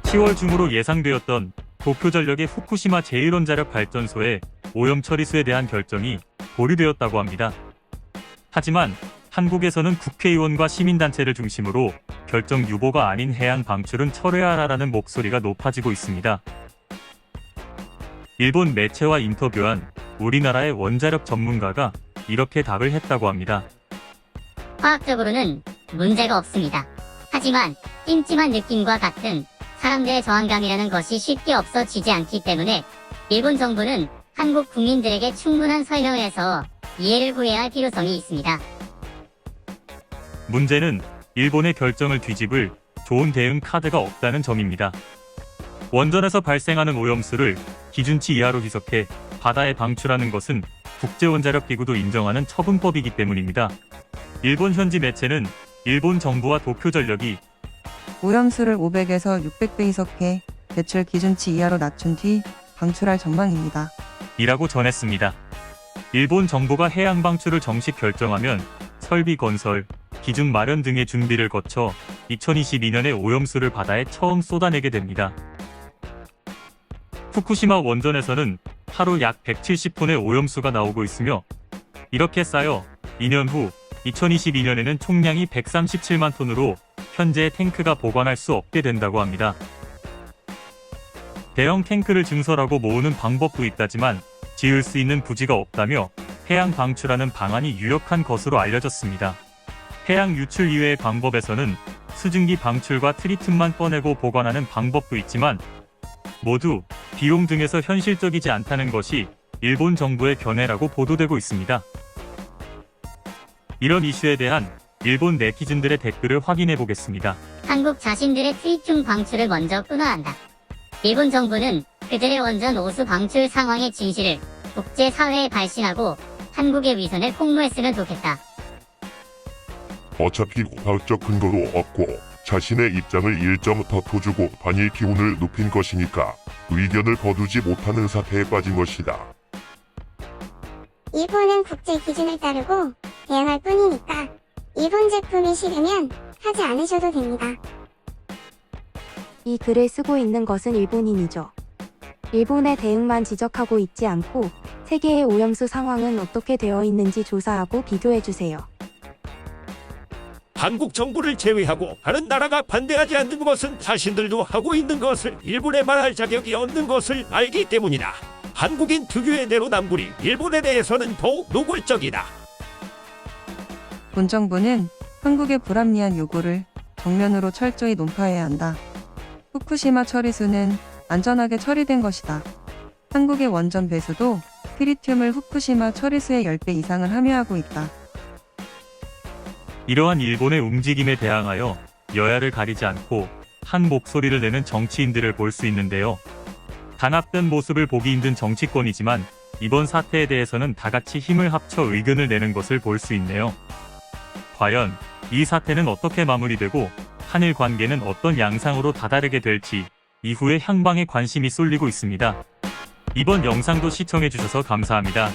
10월 중으로 예상되었던 도쿄전력의 후쿠시마 제1원자력 발전소의 오염 처리수에 대한 결정이 보류되었다고 합니다. 하지만 한국에서는 국회의원과 시민단체를 중심으로 결정 유보가 아닌 해양 방출은 철회하라라는 목소리가 높아지고 있습니다. 일본 매체와 인터뷰한 우리나라의 원자력 전문가가 이렇게 답을 했다고 합니다. 화학적으로는 문제가 없습니다. 하지만 찜찜한 느낌과 같은 사람들의 저항감이라는 것이 쉽게 없어지지 않기 때문에 일본 정부는 한국 국민들에게 충분한 설명을 해서 이해를 구해야 할 필요성이 있습니다. 문제는 일본의 결정을 뒤집을 좋은 대응 카드가 없다는 점입니다. 원전에서 발생하는 오염수를 기준치 이하로 희석해 바다에 방출하는 것은 국제원자력기구도 인정하는 처분법이기 때문입니다. 일본 현지 매체는 일본 정부와 도쿄전력이 오염수를 500에서 600배 희석해 배출 기준치 이하로 낮춘 뒤 방출할 전망입니다. 이라고 전했습니다. 일본 정부가 해양 방출을 정식 결정하면 설비 건설, 기준 마련 등의 준비를 거쳐 2022년에 오염수를 바다에 처음 쏟아내게 됩니다. 후쿠시마 원전에서는 하루 약 170톤의 오염수가 나오고 있으며 이렇게 쌓여 2년 후 2022년에는 총량이 137만 톤으로 현재의 탱크가 보관할 수 없게 된다고 합니다. 대형 탱크를 증설하고 모으는 방법도 있다지만 지을 수 있는 부지가 없다며 해양 방출하는 방안이 유력한 것으로 알려졌습니다. 해양 유출 이외의 방법에서는 수증기 방출과 트리튬만 꺼내고 보관하는 방법도 있지만 모두 비용 등에서 현실적이지 않다는 것이 일본 정부의 견해라고 보도되고 있습니다. 이런 이슈에 대한 일본 네티즌들의 댓글을 확인해 보겠습니다. 한국 자신들의 트리튬 방출을 먼저 끊어야 한다. 일본 정부는 그들의 원전 오수 방출 상황의 진실을 국제사회에 발신하고 한국의 위선을 폭로했으면 좋겠다. 어차피 과학적 근거도 없고 자신의 입장을 1점 더 주고 반일 기운을 높인 것이니까 의견을 거두지 못하는 사태에 빠진 것이다. 일본은 국제 기준을 따르고 대응할 뿐이니까 일본 제품이 싫으면 하지 않으셔도 됩니다. 이 글을 쓰고 있는 것은 일본인이죠. 일본의 대응만 지적하고 있지 않고 세계의 오염수 상황은 어떻게 되어 있는지 조사하고 비교해주세요. 한국 정부를 제외하고 다른 나라가 반대하지 않는 것은 자신들도 하고 있는 것을 일본에 말할 자격이 없는 것을 알기 때문이다. 한국인 특유의 내로남불이 일본에 대해서는 더욱 노골적이다. 본 정부는 한국의 불합리한 요구를 정면으로 철저히 논파해야 한다. 후쿠시마 처리수는 안전하게 처리된 것이다. 한국의 원전 배수도 트리튬을 후쿠시마 처리수의 10배 이상을 함유하고 있다. 이러한 일본의 움직임에 대항하여 여야를 가리지 않고 한 목소리를 내는 정치인들을 볼 수 있는데요. 단합된 모습을 보기 힘든 정치권이지만 이번 사태에 대해서는 다 같이 힘을 합쳐 의견을 내는 것을 볼 수 있네요. 과연 이 사태는 어떻게 마무리되고 한일 관계는 어떤 양상으로 다다르게 될지 이후의 향방에 관심이 쏠리고 있습니다. 이번 영상도 시청해주셔서 감사합니다.